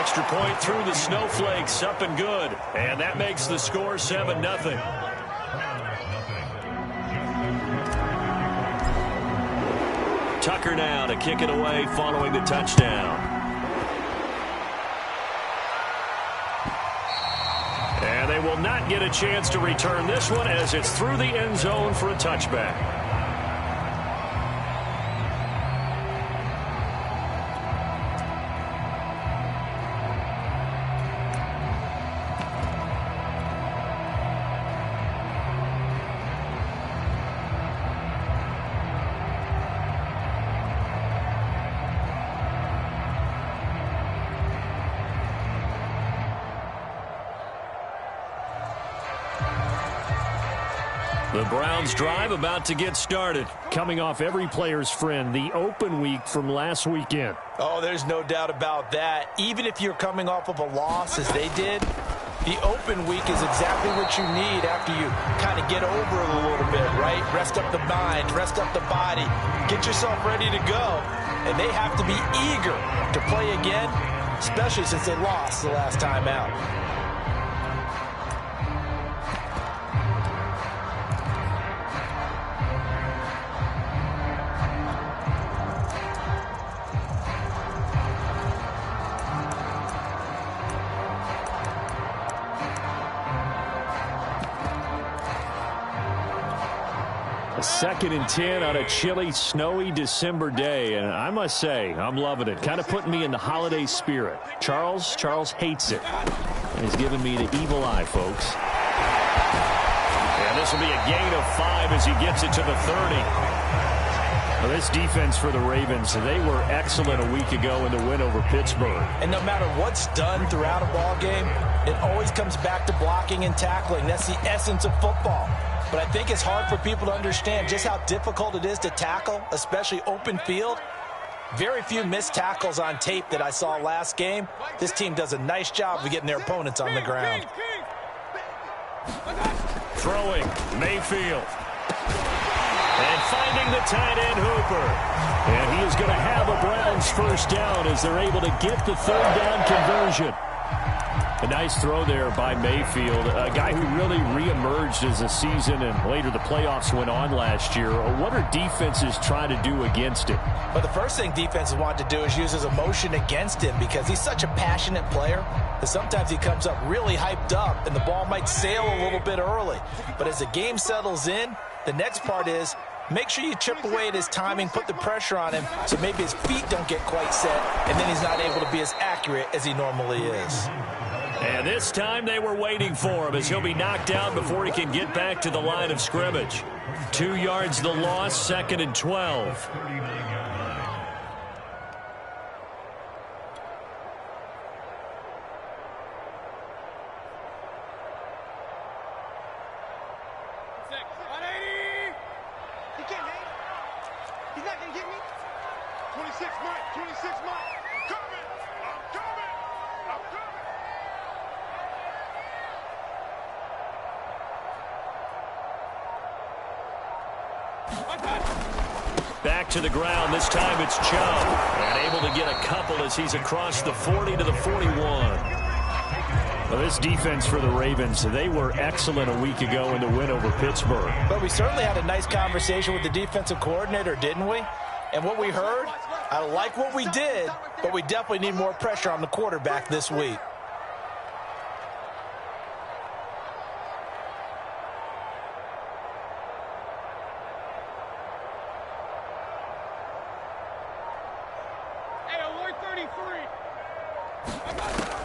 extra point through the snowflakes, up and good. And that makes the score 7-0. Tucker now to kick it away following the touchdown. And they will not get a chance to return this one as it's through the end zone for a touchback. The Browns drive about to get started. Coming off every player's friend, the open week from last weekend. Oh, there's no doubt about that. Even if you're coming off of a loss as they did, the open week is exactly what you need after you kind of get over it a little bit, right? Rest up the mind, rest up the body, get yourself ready to go. And they have to be eager to play again, especially since they lost the last time out. Second and 10 on a chilly, snowy December day, and I must say, I'm loving it. Kind of putting me in the holiday spirit. Charles hates it. And he's giving me the evil eye, folks. And this will be a gain of 5 as he gets it to the 30. Well, this defense for the Ravens, they were excellent a week ago in the win over Pittsburgh. And no matter what's done throughout a ball game, it always comes back to blocking and tackling. That's the essence of football. But I think it's hard for people to understand just how difficult it is to tackle, especially open field. Very few missed tackles on tape that I saw last game. This team does a nice job of getting their opponents on the ground. Throwing, Mayfield. And finding the tight end, Hooper. And he is going to have a Browns first down as they're able to get the third down conversion. A nice throw there by Mayfield, a guy who really reemerged as the season and later the playoffs went on last year. What are defenses trying to do against him? Well, the first thing defenses want to do is use his emotion against him because he's such a passionate player that sometimes he comes up really hyped up and the ball might sail a little bit early. But as the game settles in, the next part is make sure you chip away at his timing, put the pressure on him so maybe his feet don't get quite set and then he's not able to be as accurate as he normally is. And this time they were waiting for him as he'll be knocked down before he can get back to the line of scrimmage. 2 yards the loss, 2nd and 12. He's not going to get me. 26 Mike, 26 Mike. I'm coming. I'm coming. I'm coming. Back to the ground. This time it's Chubb. And able to get a couple as he's across the 40 to the 41. Well, this defense for the Ravens, they were excellent a week ago in the win over Pittsburgh. But we certainly had a nice conversation with the defensive coordinator, didn't we? And what we heard, I like what we did, but we definitely need more pressure on the quarterback this week.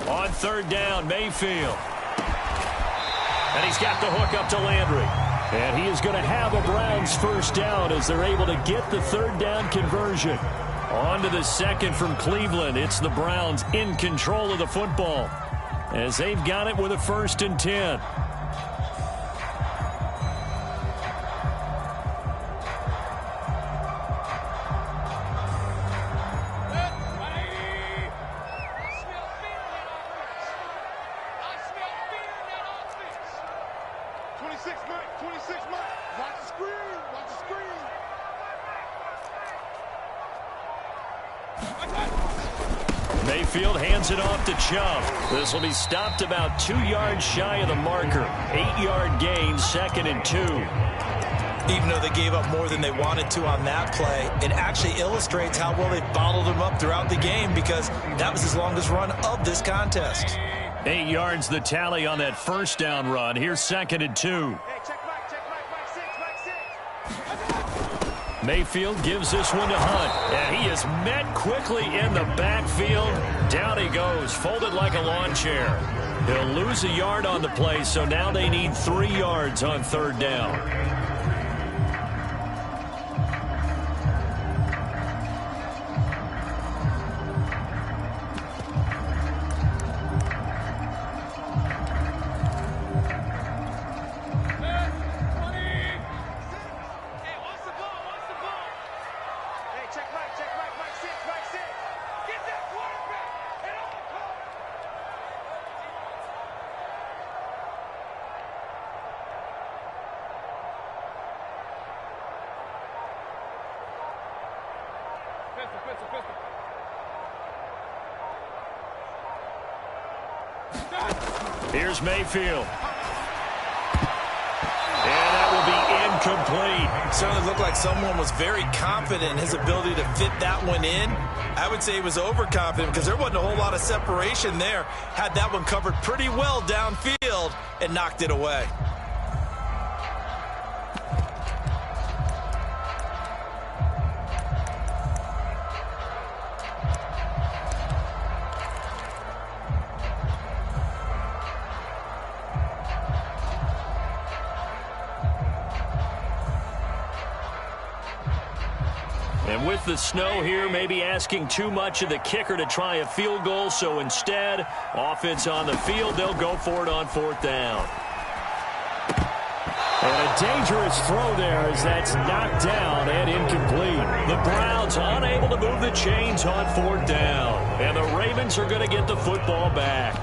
On third down, Mayfield. And he's got the hook up to Landry. And he is going to have a Browns first down as they're able to get the third down conversion. On to the second from Cleveland. It's the Browns in control of the football as they've got it with a 1st and 10. Mayfield hands it off to Chubb. This will be stopped about 2 yards shy of the marker. 8-yard gain, 2nd and 2. Even though they gave up more than they wanted to on that play, it actually illustrates how well they bottled him up throughout the game because that was his longest run of this contest. 8 yards the tally on that first down run. Here's 2nd and 2. Mayfield gives this one to Hunt, and he is met quickly in the backfield. Down he goes, folded like a lawn chair. He'll lose a yard on the play, so now they need 3 yards on 3rd down. Here's Mayfield. And that will be incomplete. Certainly looked like someone was very confident in his ability to fit that one in. I would say he was overconfident because there wasn't a whole lot of separation there. Had that one covered pretty well downfield and knocked it away. And with the snow here, maybe asking too much of the kicker to try a field goal. So instead, offense on the field, they'll go for it on 4th down. And a dangerous throw there as that's knocked down and incomplete. The Browns unable to move the chains on 4th down. And the Ravens are going to get the football back.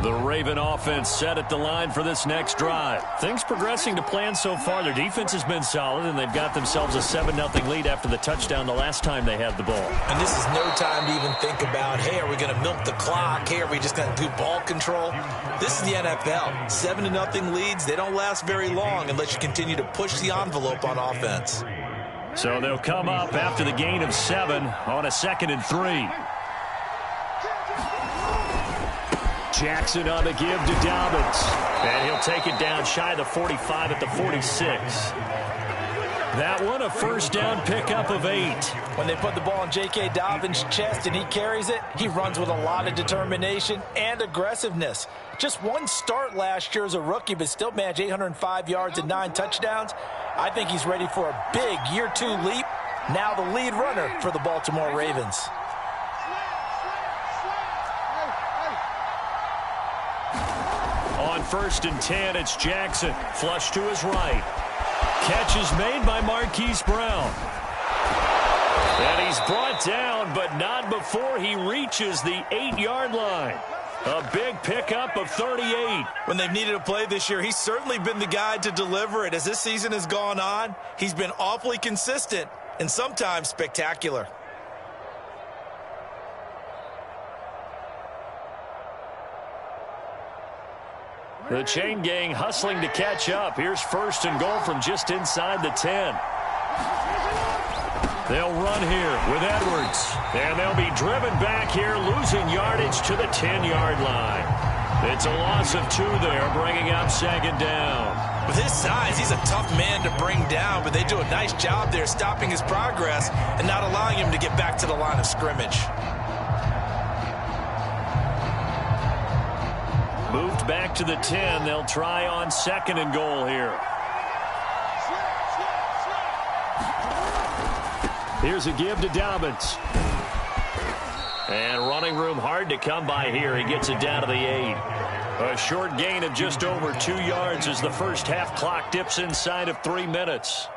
The Raven offense set at the line for this next drive. Things progressing to plan so far. Their defense has been solid, and they've got themselves a 7-0 lead after the touchdown the last time they had the ball. And this is no time to even think about, hey, are we going to milk the clock? Hey, are we just going to do ball control? This is the NFL. 7-0 leads, they don't last very long unless you continue to push the envelope on offense. So they'll come up after the gain of 7 on a 2nd and 3. Jackson on the give to Dobbins. And he'll take it down shy of the 45 at the 46. That one a first down pickup of 8. When they put the ball in J.K. Dobbins' chest and he carries it, he runs with a lot of determination and aggressiveness. Just one start last year as a rookie, but still managed 805 yards and 9 touchdowns. I think he's ready for a big year 2 leap. Now the lead runner for the Baltimore Ravens. On 1st and 10, it's Jackson. Flush to his right. Catch is made by Marquise Brown. And he's brought down, but not before he reaches the 8-yard line. A big pickup of 38. When they've needed a play this year, he's certainly been the guy to deliver it. As this season has gone on, he's been awfully consistent and sometimes spectacular. The chain gang hustling to catch up. Here's 1st and goal from just inside the 10. They'll run here with Edwards. And they'll be driven back here, losing yardage to the 10-yard line. It's a loss of 2 there, bringing up 2nd down. With his size, he's a tough man to bring down, but they do a nice job there stopping his progress and not allowing him to get back to the line of scrimmage. Moved back to the 10. They'll try on 2nd and goal here. Here's a give to Dobbins. And running room hard to come by here. He gets it down to the 8. A short gain of just over 2 yards as the first half clock dips inside of 3 minutes.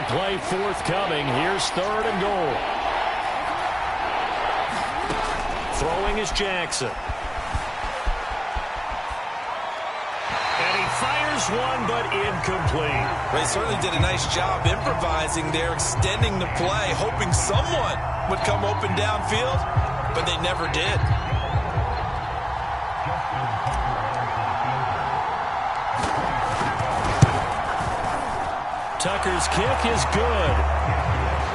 play forthcoming. Here's 3rd and goal. Throwing is Jackson. And he fires one, but incomplete. They certainly did a nice job improvising there, extending the play, hoping someone would come open downfield, but they never did. Tucker's kick is good.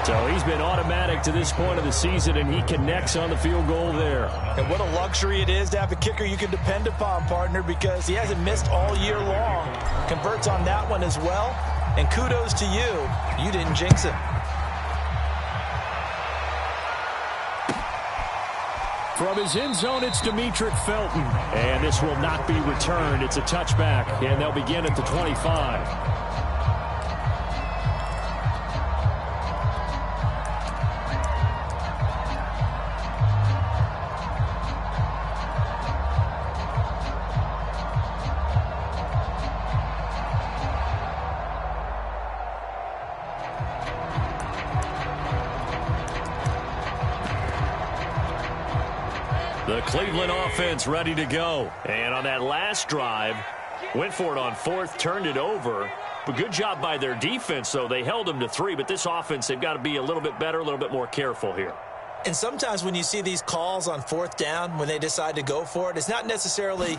So he's been automatic to this point of the season, and he connects on the field goal there. And what a luxury it is to have a kicker you can depend upon, partner, because he hasn't missed all year long. Converts on that one as well. And kudos to you. You didn't jinx him. From his end zone, it's Demetric Felton. And this will not be returned. It's a touchback, and they'll begin at the 25. The Cleveland offense ready to go. And on that last drive, went for it on 4th, turned it over. But good job by their defense, though. They held them to 3. But this offense, they've got to be a little bit better, a little bit more careful here. And sometimes when you see these calls on 4th down, when they decide to go for it, it's not necessarily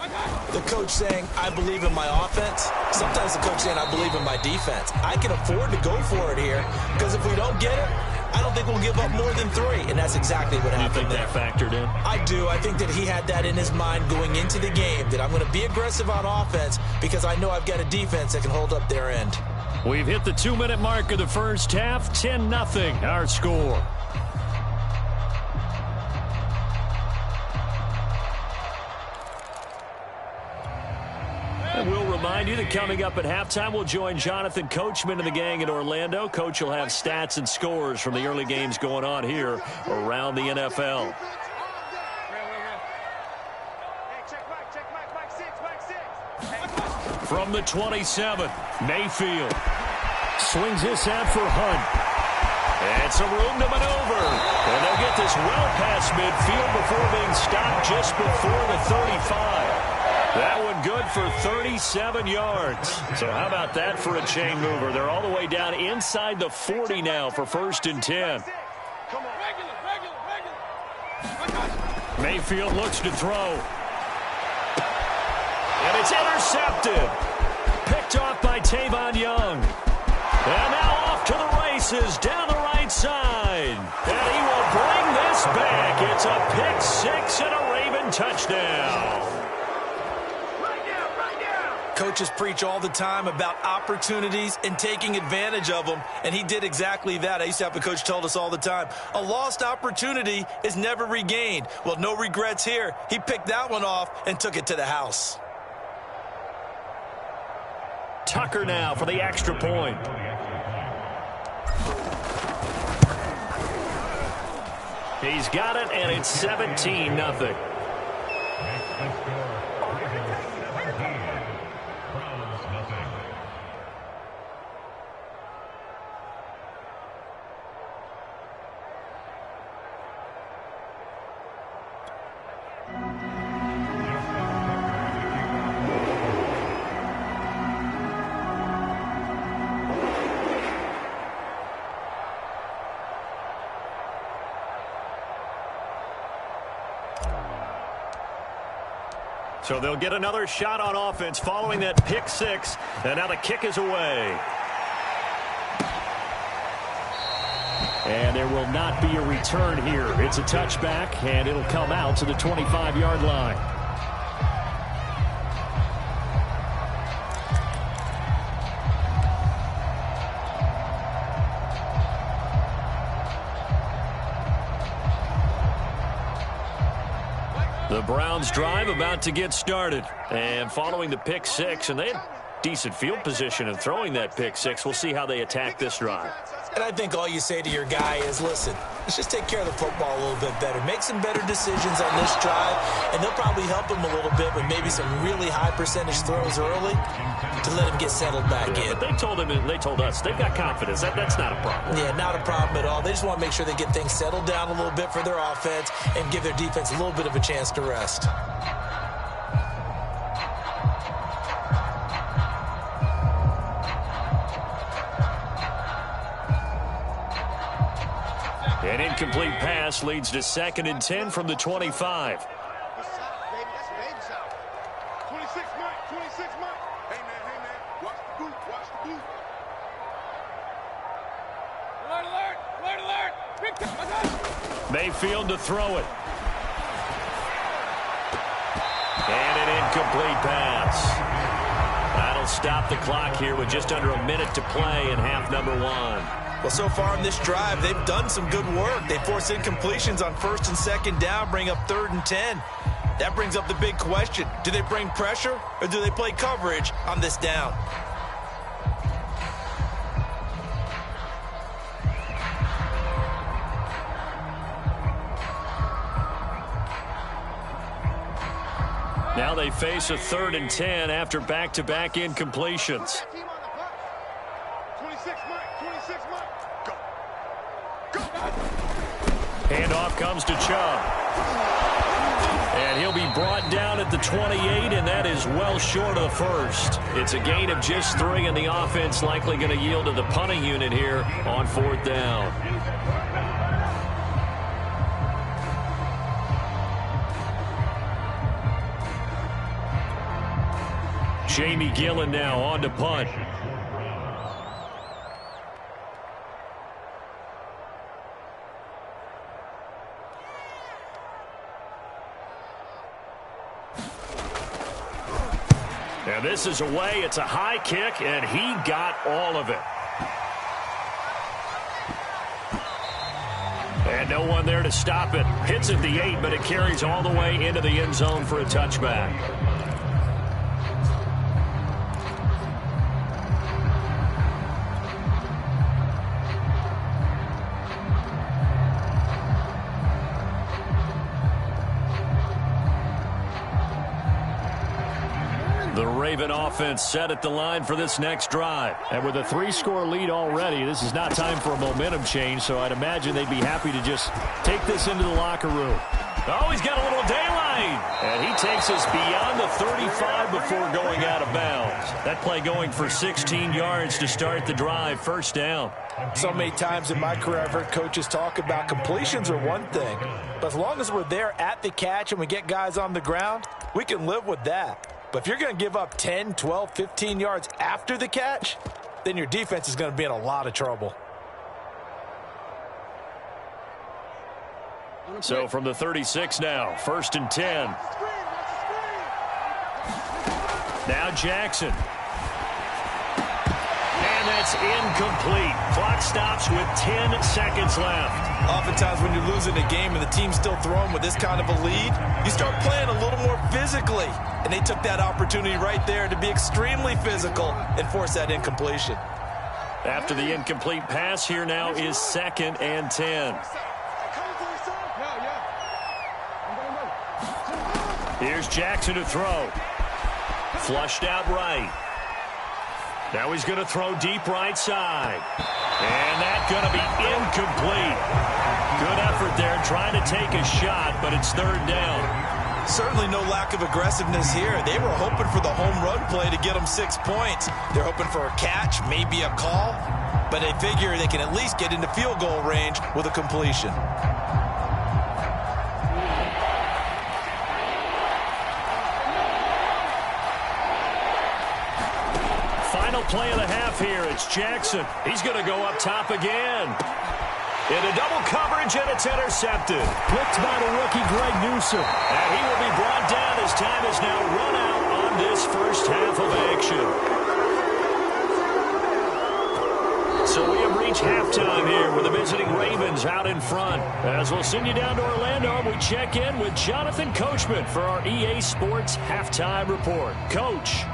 the coach saying, I believe in my offense. Sometimes the coach saying, I believe in my defense. I can afford to go for it here because if we don't get it, I don't think we'll give up more than 3, and that's exactly what happened there. You think that factored in? I do. I think that he had that in his mind going into the game, that I'm going to be aggressive on offense because I know I've got a defense that can hold up their end. We've hit the 2-minute mark of the first half. 10-0 our score. And we'll remind you that coming up at halftime, we'll join Jonathan Coachman and the gang in Orlando. Coach will have stats and scores from the early games going on here around the NFL. From the 27, Mayfield swings this out for Hunt. And some room to maneuver. And they'll get this well past midfield before being stopped just before the 35. That one good for 37 yards. So how about that for a chain mover? They're all the way down inside the 40 now for 1st and 10. Mayfield looks to throw. And it's intercepted. Picked off by Tavon Young. And now off to the races down the right side. And he will bring this back. It's a pick 6 and a Raven touchdown. Coaches preach all the time about opportunities and taking advantage of them, and he did exactly that. I used to have a coach told us all the time, a lost opportunity is never regained. Well, no regrets here. He picked that one off and took it to the house. Tucker now for the extra point. He's got it, and it's 17-0. So they'll get another shot on offense following that pick 6. And now the kick is away. And there will not be a return here. It's a touchback, and it'll come out to the 25-yard line. The Browns drive about to get started. And following the pick 6, and they had decent field position and throwing that pick six. We'll see how they attack this drive. And I think all you say to your guy is, listen, let's just take care of the football a little bit better. Make some better decisions on this drive, and they'll probably help him a little bit with maybe some really high percentage throws early to let him get settled back in. But they told him, and they told us, they've got confidence. That's not a problem. Yeah, not a problem at all. They just want to make sure they get things settled down a little bit for their offense and give their defense a little bit of a chance to rest. An incomplete pass leads to 2nd and 10 from the 25. 26 Mike, 26 Mike. Hey, man, watch the boot, watch the boot. Alert. Mayfield to throw it. And an incomplete pass. That'll stop the clock here with just under a minute to play in half number 1. Well, so far in this drive, they've done some good work. They force incompletions on 1st and 2nd down, bring up 3rd and 10. That brings up the big question. Do they bring pressure or do they play coverage on this down? Now they face a 3rd and 10 after back-to-back incompletions. 26 Mike, 26 Mike. Go. Handoff comes to Chubb. And he'll be brought down at the 28, and that is well short of the first. It's a gain of just 3, and the offense likely going to yield to the punting unit here on 4th down. Jamie Gillen now on to punt. And this is away. It's a high kick, and he got all of it. And no one there to stop it. Hits at the 8, but it carries all the way into the end zone for a touchback. The Raven offense set at the line for this next drive. And with a 3-score lead already, this is not time for a momentum change, so I'd imagine they'd be happy to just take this into the locker room. Oh, he's got a little daylight. And he takes us beyond the 35 before going out of bounds. That play going for 16 yards to start the drive, 1st down. So many times in my career, I've heard coaches talk about completions are one thing, but as long as we're there at the catch and we get guys on the ground, we can live with that. But if you're going to give up 10, 12, 15 yards after the catch, then your defense is going to be in a lot of trouble. So from the 36 now, 1st and 10. Now Jackson. And that's incomplete. Clock stops with 10 seconds left. Oftentimes when you're losing a game and the team's still throwing with this kind of a lead, you start playing a little more physically. And they took that opportunity right there to be extremely physical and force that incompletion. After the incomplete pass, here now is 2nd and 10. Here's Jackson to throw. Flushed out right. Now he's going to throw deep right side. And that's going to be incomplete. Good effort there trying to take a shot, but it's 3rd down. Certainly no lack of aggressiveness here. They were hoping for the home run play to get them 6 points. They're hoping for a catch, maybe a call, but they figure they can at least get into field goal range with a completion. Final play of the half here. It's Jackson. He's going to go up top again. Into double coverage, and it's intercepted. Picked by the rookie, Greg Newsome. And he will be brought down as time is now run out on this first half of action. So we have reached halftime here with the visiting Ravens out in front. As we'll send you down to Orlando, we check in with Jonathan Coachman for our EA Sports Halftime Report. Coach.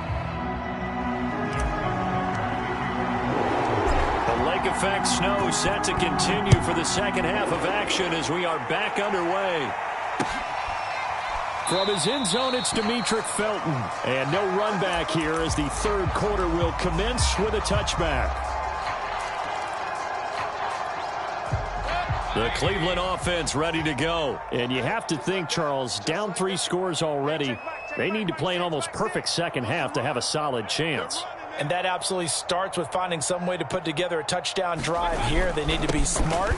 effect snow set to continue for the second half of action as we are back underway. From his end zone, it's Demetric Felton. And no run back here as the third quarter will commence with a touchback. The Cleveland offense ready to go. And you have to think, Charles, down 3 scores already. They need to play an almost perfect second half to have a solid chance. And that absolutely starts with finding some way to put together a touchdown drive here. They need to be smart,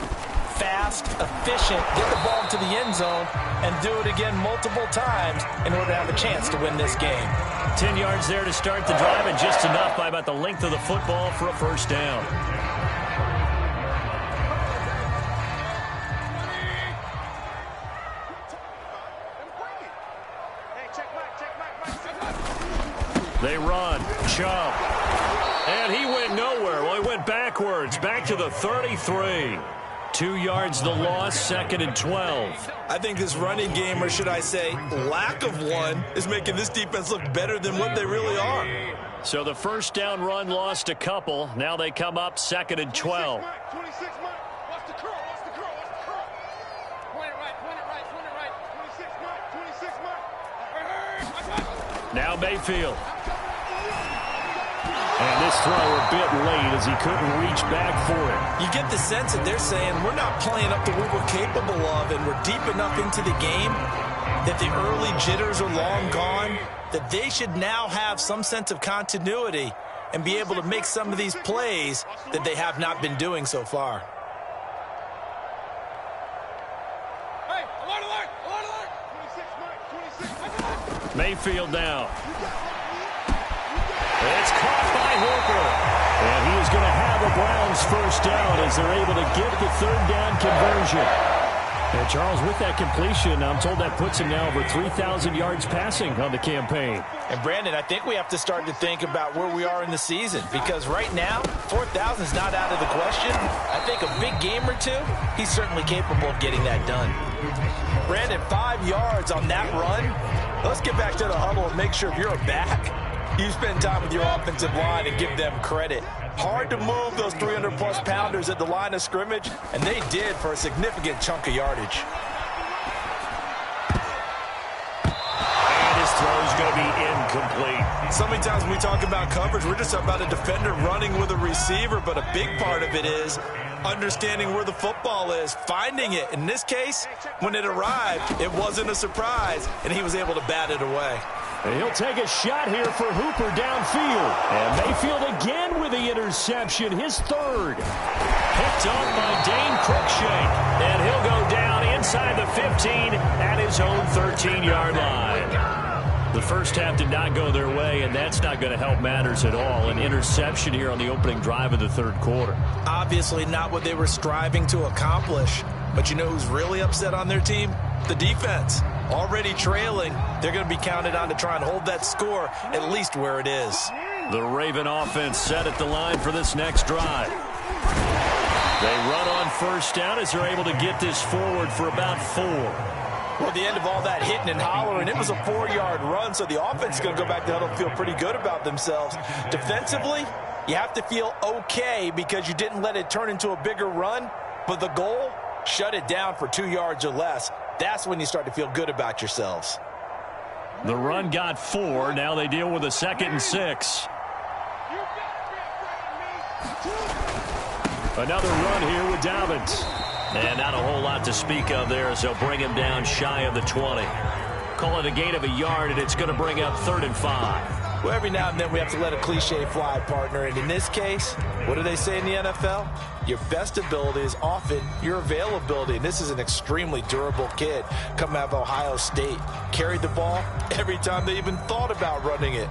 fast, efficient, get the ball to the end zone, and do it again multiple times in order to have a chance to win this game. 10 yards there to start the drive, and just enough by about the length of the football for a first down. They run. Chubb. And he went nowhere. Well, he went backwards. Back to the 33. 2 yards the loss, 2nd and 12. I think this running game, or should I say lack of one, is making this defense look better than what they really are. So the first down run lost a couple. Now they come up 2nd and 12. 26 Mike. Watch the curl. Watch the curl. Watch the curl. Point it right. Point it right. Point it right. 26 Mike. 26 Mike. Now Mayfield. And this throw a bit late as he couldn't reach back for it. You get the sense that they're saying we're not playing up to what we're capable of, and we're deep enough into the game that the early jitters are long gone, that they should now have some sense of continuity and be able to make some of these plays that they have not been doing so far. Hey, alert, alert, alert, alert. 26 Mike. Mayfield now. It's caught by Hooper. And he is going to have a Browns first down as they're able to get the third down conversion. And Charles, with that completion, I'm told that puts him now over 3,000 yards passing on the campaign. And Brandon, I think we have to start to think about where we are in the season, because right now 4,000 is not out of the question. I think a big game or two, he's certainly capable of getting that done. Brandon, 5 yards on that run. Let's get back to the huddle and make sure if you're a back, you spend time with your offensive line and give them credit. Hard to move those 300-plus pounders at the line of scrimmage, and they did for a significant chunk of yardage. And his throw is going to be incomplete. So many times when we talk about coverage, we're just talking about a defender running with a receiver, but a big part of it is understanding where the football is, finding it. In this case, when it arrived, it wasn't a surprise, and he was able to bat it away. And he'll take a shot here for Hooper downfield. And Mayfield again with the interception, his third. Picked up by Dane Cruikshank. And he'll go down inside the 15 at his own 13-yard line. The first half did not go their way, and that's not going to help matters at all. An interception here on the opening drive of the third quarter. Obviously not what they were striving to accomplish. But you know who's really upset on their team? The defense. Already trailing, they're going to be counted on to try and hold that score at least where it is. The Raven offense set at the line for this next drive. They run on first down as they're able to get this forward for about 4. Well, at the end of all that hitting and hollering, it was a 4-yard run, so the offense is going to go back to huddle and feel pretty good about themselves. Defensively, you have to feel okay because you didn't let it turn into a bigger run, but the goal, shut it down for 2 yards or less. That's when you start to feel good about yourselves. The run got 4. Now they deal with a 2nd and 6. Another run here with Dobbins. And not a whole lot to speak of there as they'll bring him down shy of the 20. Call it a gain of a yard, and it's going to bring up 3rd and 5. Well, every now and then we have to let a cliche fly, partner. And in this case, what do they say in the NFL? Your best ability is often your availability. And this is an extremely durable kid coming out of Ohio State. Carried the ball every time they even thought about running it.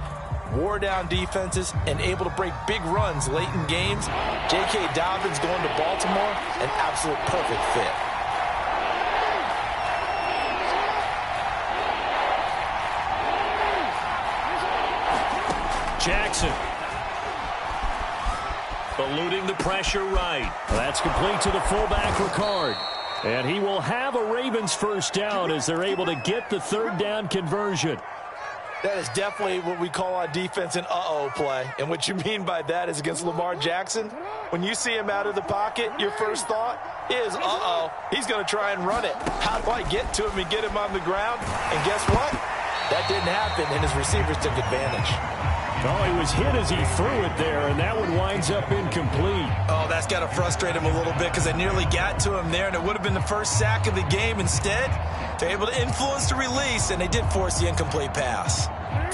Wore down defenses and able to break big runs late in games. J.K. Dobbins going to Baltimore, an absolute perfect fit. Jackson. Eluding the pressure right. That's complete to the fullback, Ricard. And he will have a Ravens first down as they're able to get the third down conversion. That is definitely what we call on defense an uh-oh play. And what you mean by that is against Lamar Jackson, when you see him out of the pocket, your first thought is, uh-oh, he's going to try and run it. How do I get to him and get him on the ground? And guess what? That didn't happen, and his receivers took advantage. Oh, he was hit as he threw it there, and that one winds up incomplete. Oh, that's got to frustrate him a little bit because they nearly got to him there, and it would have been the first sack of the game. Instead, they're able to influence the release, and they did force the incomplete pass.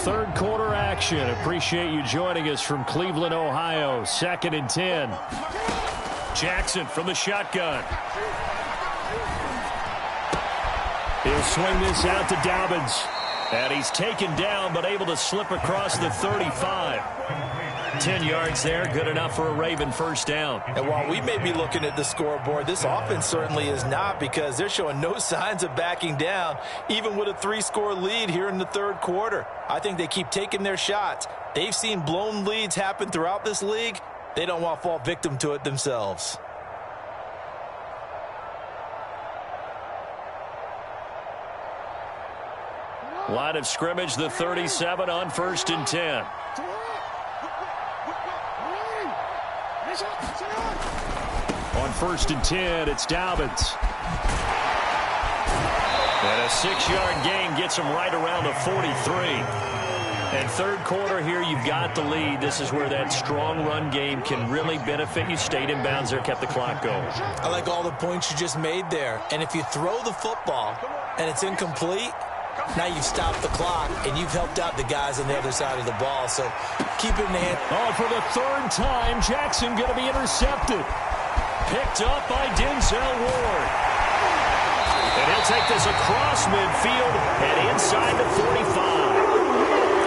Third quarter action. Appreciate you joining us from Cleveland, Ohio. 2nd and 10. Jackson from the shotgun. He'll swing this out to Dobbins. And he's taken down, but able to slip across the 35. 10 yards there, good enough for a Raven first down. And while we may be looking at the scoreboard, this offense certainly is not, because they're showing no signs of backing down, even with a 3-score lead here in the third quarter. I think they keep taking their shots. They've seen blown leads happen throughout this league. They don't want to fall victim to it themselves. Line of scrimmage, the 37 on 1st and 10. On 1st and 10, it's Dobbins. And a 6-yard gain gets him right around the 43. And third quarter here, you've got the lead. This is where that strong run game can really benefit you. Stayed in bounds there, kept the clock going. I like all the points you just made there. And if you throw the football and it's incomplete, now you've stopped the clock, and you've helped out the guys on the other side of the ball. So keep it in the hand. Oh, for the third time, Jackson going to be intercepted. Picked up by Denzel Ward. And he'll take this across midfield and inside the 45.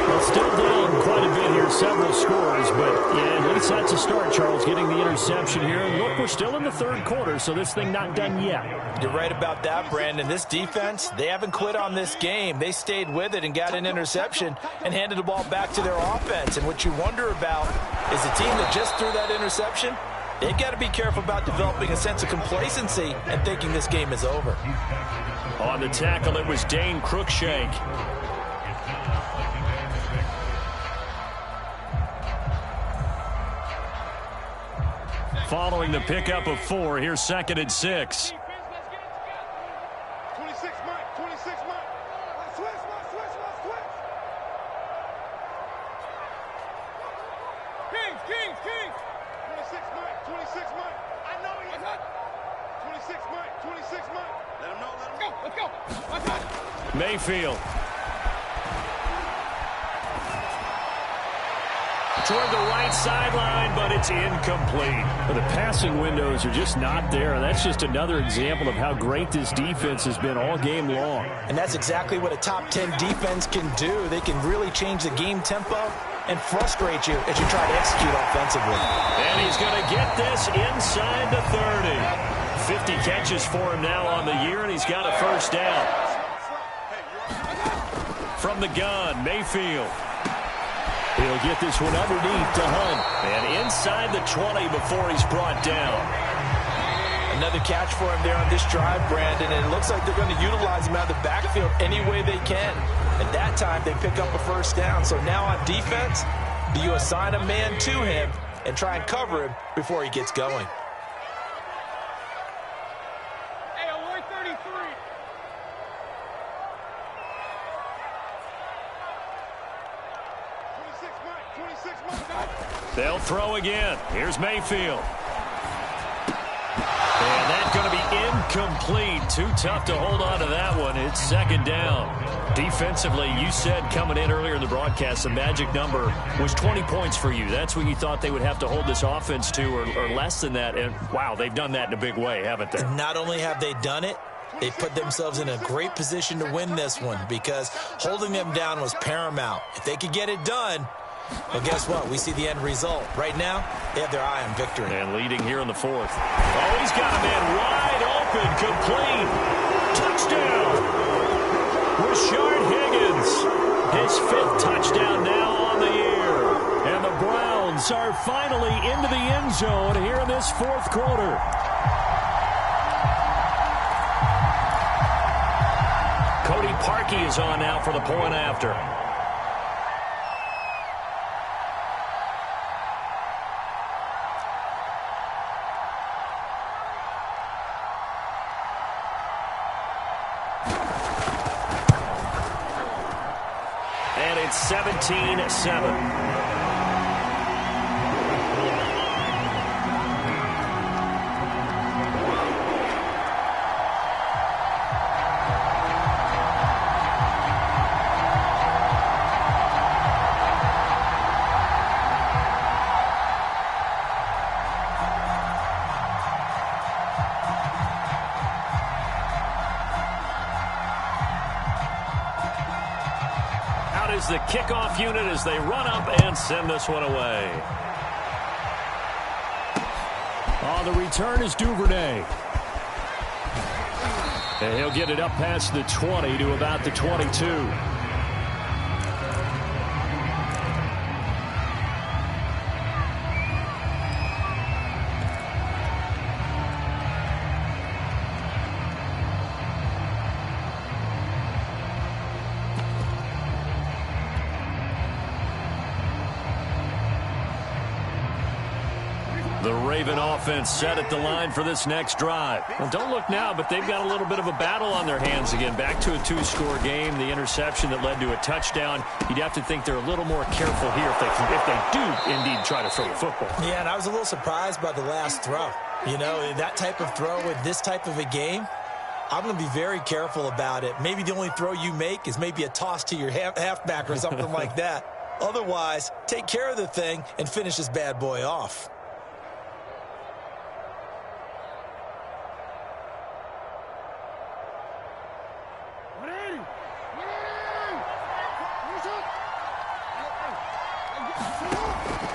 Well, still down quite a bit here, several scores, but yeah, at least that's a start, Charles, getting the interception here. And look, we're still in the third quarter, so this thing not done yet. You're right about that, Brandon. This defense, they haven't quit on this game. They stayed with it and got an interception and handed the ball back to their offense. And what you wonder about is the team that just threw that interception, they've got to be careful about developing a sense of complacency and thinking this game is over. On the tackle, it was Dane Cruikshank. Following the pickup of 4, here's 2nd and 6. 26 Mike, 26 Mike. Switch. 26 Mike. I know you got 26 Mike. Let him know. Let's go. Let's go. Mayfield. Toward the right sideline, but it's incomplete. The passing windows are just not there. That's just another example of how great this defense has been all game long. And that's exactly what a top 10 defense can do. They can really change the game tempo and frustrate you as you try to execute offensively. And he's going to get this inside the 30. 50 catches for him now on the year, and he's got a first down. From the gun, Mayfield. He'll get this one underneath to Hunt. And inside the 20 before he's brought down. Another catch for him there on this drive, Brandon. And it looks like they're going to utilize him out of the backfield any way they can. And that time they pick up a first down. So now on defense, do you assign a man to him and try and cover him before he gets going? Hey, alert 33. They'll throw again. Here's Mayfield. And that's going to be incomplete. Too tough to hold on to that one. It's 2nd down. Defensively, you said coming in earlier in the broadcast, the magic number was 20 points for you. That's what you thought they would have to hold this offense to, or less than that. And, wow, they've done that in a big way, haven't they? Not only have they done it, they put themselves in a great position to win this one because holding them down was paramount. If they could get it done, well, guess what? We see the end result. Right now, they have their eye on victory. And leading here in the 4th. Oh, he's got a man wide open, complete. Touchdown. Rashard Higgins. His 5th touchdown now on the year. And the Browns are finally into the end zone here in this 4th quarter. Cody Parkey is on now for the point after. It's 17-7. The kickoff unit as they run up and send this one away. On the return is Duvernay. And he'll get it up past the 20 to about the 22. The Raven offense set at the line for this next drive. Well, don't look now, but they've got a little bit of a battle on their hands again. Back to a two-score game. The interception that led to a touchdown. You'd have to think they're a little more careful here if they do indeed try to throw the football. Yeah, and I was a little surprised by the last throw. You know, that type of throw with this type of a game, I'm going to be very careful about it. Maybe the only throw you make is maybe a toss to your halfback or something like that. Otherwise, take care of the thing and finish this bad boy off.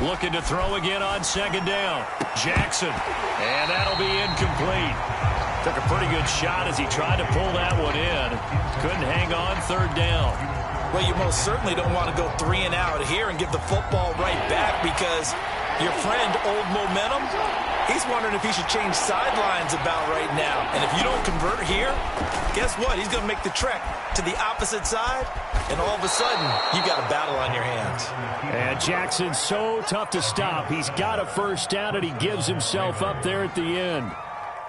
Looking to throw again on second down. Jackson. And that'll be incomplete. Took a pretty good shot as he tried to pull that one in. Couldn't hang on third down. Well, you most certainly don't want to go 3 and out here and give the football right back because your friend, Old Momentum, he's wondering if he should change sidelines about right now. And if you don't convert here, guess what? He's going to make the trek to the opposite side, and all of a sudden, you got a battle on your hands. And Jackson's so tough to stop. He's got a first down, and he gives himself up there at the end.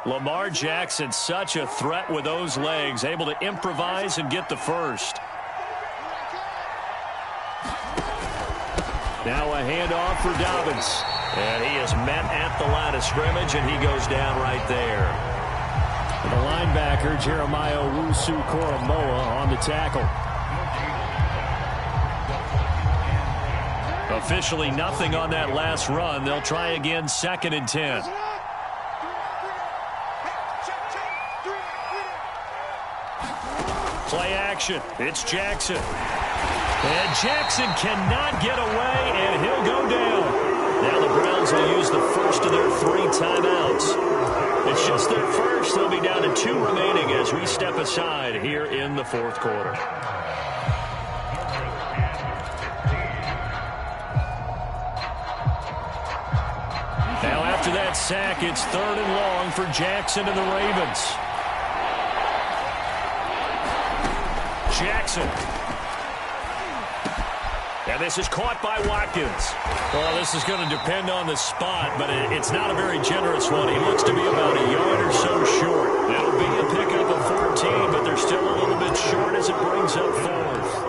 Lamar Jackson, such a threat with those legs, able to improvise and get the first. Now a handoff for Dobbins. And he is met at the line of scrimmage, and he goes down right there. The linebacker, Jeremiah Owusu-Koramoah, on the tackle. Officially nothing on that last run. They'll try again, 2nd and 10. Play action. It's Jackson. And Jackson cannot get away, and he'll go down. Now the Browns will use the first of their 3 timeouts. It's just their first. They'll be down to 2 remaining as we step aside here in the 4th quarter. Now after that sack, it's 3rd and long for Jackson and the Ravens. Jackson. And this is caught by Watkins. Well, this is going to depend on the spot, but it's not a very generous one. He looks to be about a yard or so short. It'll be a pickup of 14, but they're still a little bit short as it brings up 4th.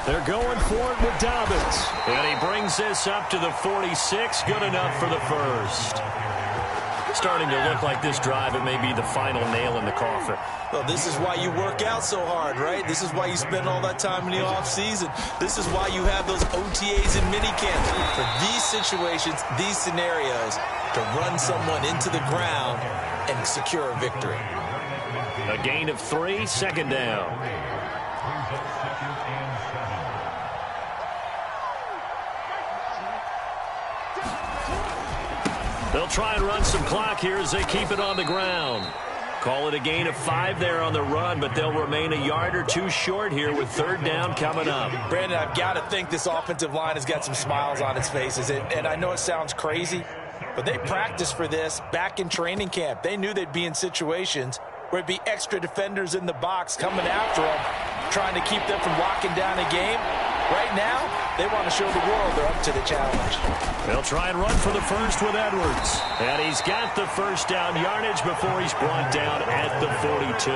They're going for it with Dobbins. And he brings this up to the 46. Good enough for the first. Starting to look like this drive, it may be the final nail in the coffin. Well, this is why you work out so hard, right? This is why you spend all that time in the offseason. This is why you have those OTAs and minicamps. For these situations, these scenarios, to run someone into the ground and secure a victory. A gain of 3, 2nd down. They'll try and run some clock here as they keep it on the ground. Call it a gain of 5 there on the run, but they'll remain a yard or 2 short here with 3rd down coming up. Brandon, I've got to think this offensive line has got some smiles on its faces. And I know it sounds crazy, but they practiced for this back in training camp. They knew they'd be in situations where it'd be extra defenders in the box coming after them, trying to keep them from locking down a game. Right now, They want to show the world they're up to the challenge. They'll try and run for the first with Edwards. And he's got the first down yardage before he's brought down at the 42.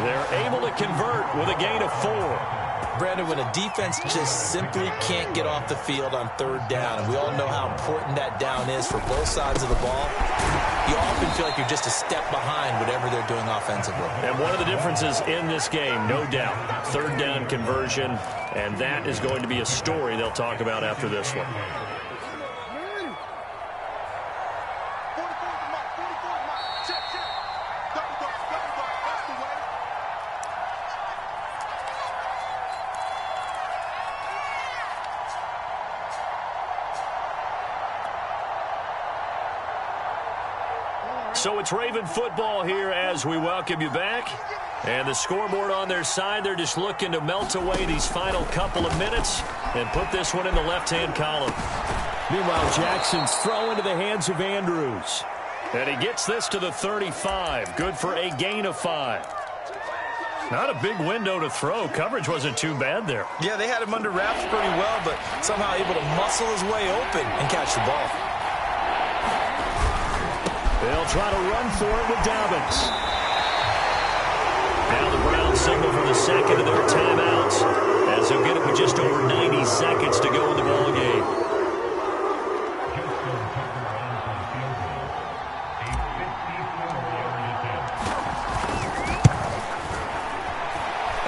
They're able to convert with a gain of 4. Brandon, when a defense just simply can't get off the field on third down, and we all know how important that down is for both sides of the ball, you often feel like you're just a step behind whatever they're doing offensively. And one of the differences in this game, no doubt, third down conversion, and that is going to be a story they'll talk about after this one. So it's Raven football here as we welcome you back. And the scoreboard on their side, they're just looking to melt away these final couple of minutes and put this one in the left-hand column. Meanwhile, Jackson's throw into the hands of Andrews. And he gets this to the 35. Good for a gain of 5. Not a big window to throw. Coverage wasn't too bad there. Yeah, they had him under wraps pretty well, but somehow able to muscle his way open and catch the ball. They'll try to run for it with Dobbins. Now the Browns signal for the second of their timeouts as they'll get it with just over 90 seconds to go in the ballgame.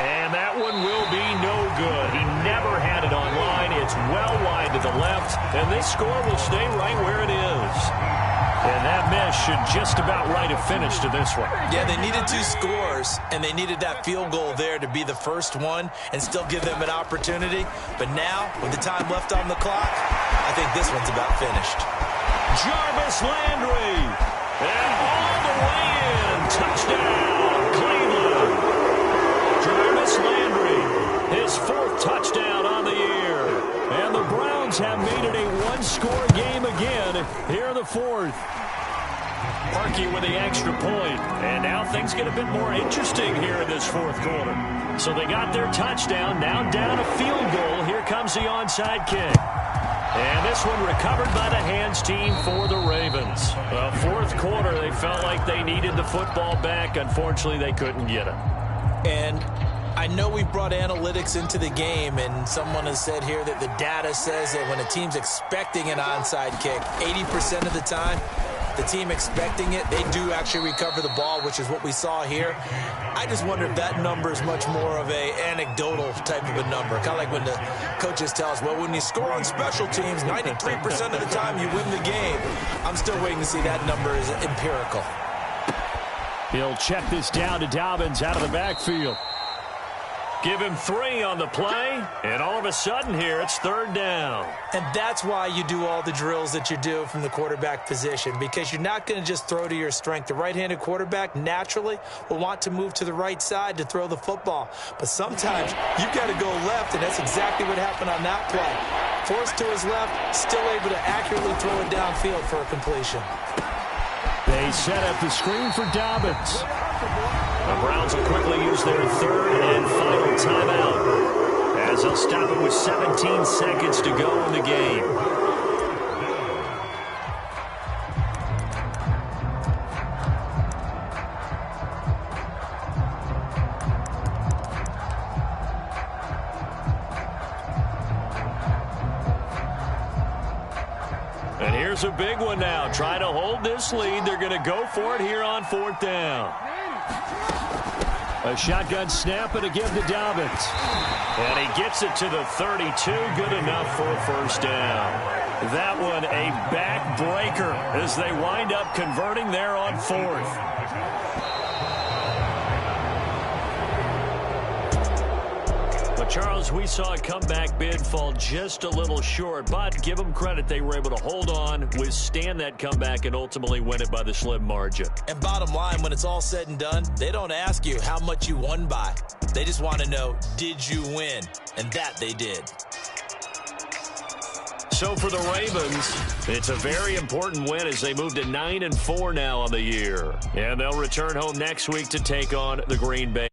And that one will be no good. He never had it on line. It's well wide to the left, and this score will stay right where it is. And that miss should just about write a finish to this one. Yeah, they needed 2 scores, and they needed that field goal there to be the first one and still give them an opportunity. But now, with the time left on the clock, I think this one's about finished. Jarvis Landry. And all the way in. Touchdown, Cleveland. Jarvis Landry, his 4th touchdown on the year. And the Browns have made it a one-score game again here in the 4th. Parkey with the extra point. And now things get a bit more interesting here in this 4th quarter. So they got their touchdown. Now down a field goal. Here comes the onside kick. And this one recovered by the hands team for the Ravens. Well, 4th quarter, they felt like they needed the football back. Unfortunately, they couldn't get it. And I know we brought analytics into the game, and someone has said here that the data says that when a team's expecting an onside kick, 80% of the time, the team expecting it, they do actually recover the ball, which is what we saw here. I just wonder if that number is much more of a anecdotal type of a number. Kind of like when the coaches tell us, well, when you score on special teams, 93% of the time you win the game. I'm still waiting to see that number is empirical. He'll check this down to Dobbins out of the backfield. Give him 3 on the play, and all of a sudden here it's 3rd down. And that's why you do all the drills that you do from the quarterback position, because you're not going to just throw to your strength. The right-handed quarterback naturally will want to move to the right side to throw the football. But sometimes you've got to go left, and that's exactly what happened on that play. Forced to his left, still able to accurately throw it downfield for a completion. They set up the screen for Dobbins. The Browns will quickly use their 3rd and final timeout as they'll stop it with 17 seconds to go in the game. And here's a big one now. Trying to hold this lead. They're going to go for it here on 4th down. A shotgun snap and a give to Dobbins. And he gets it to the 32. Good enough for a 1st down. That one a backbreaker as they wind up converting there on 4th. But, Charles, we saw a comeback bid fall just a little short, but give them credit. They were able to hold on, withstand that comeback, and ultimately win it by the slim margin. And bottom line, when it's all said and done, they don't ask you how much you won by. They just want to know, did you win? And that they did. So for the Ravens, it's a very important win as they move to 9-4 now on the year. And they'll return home next week to take on the Green Bay.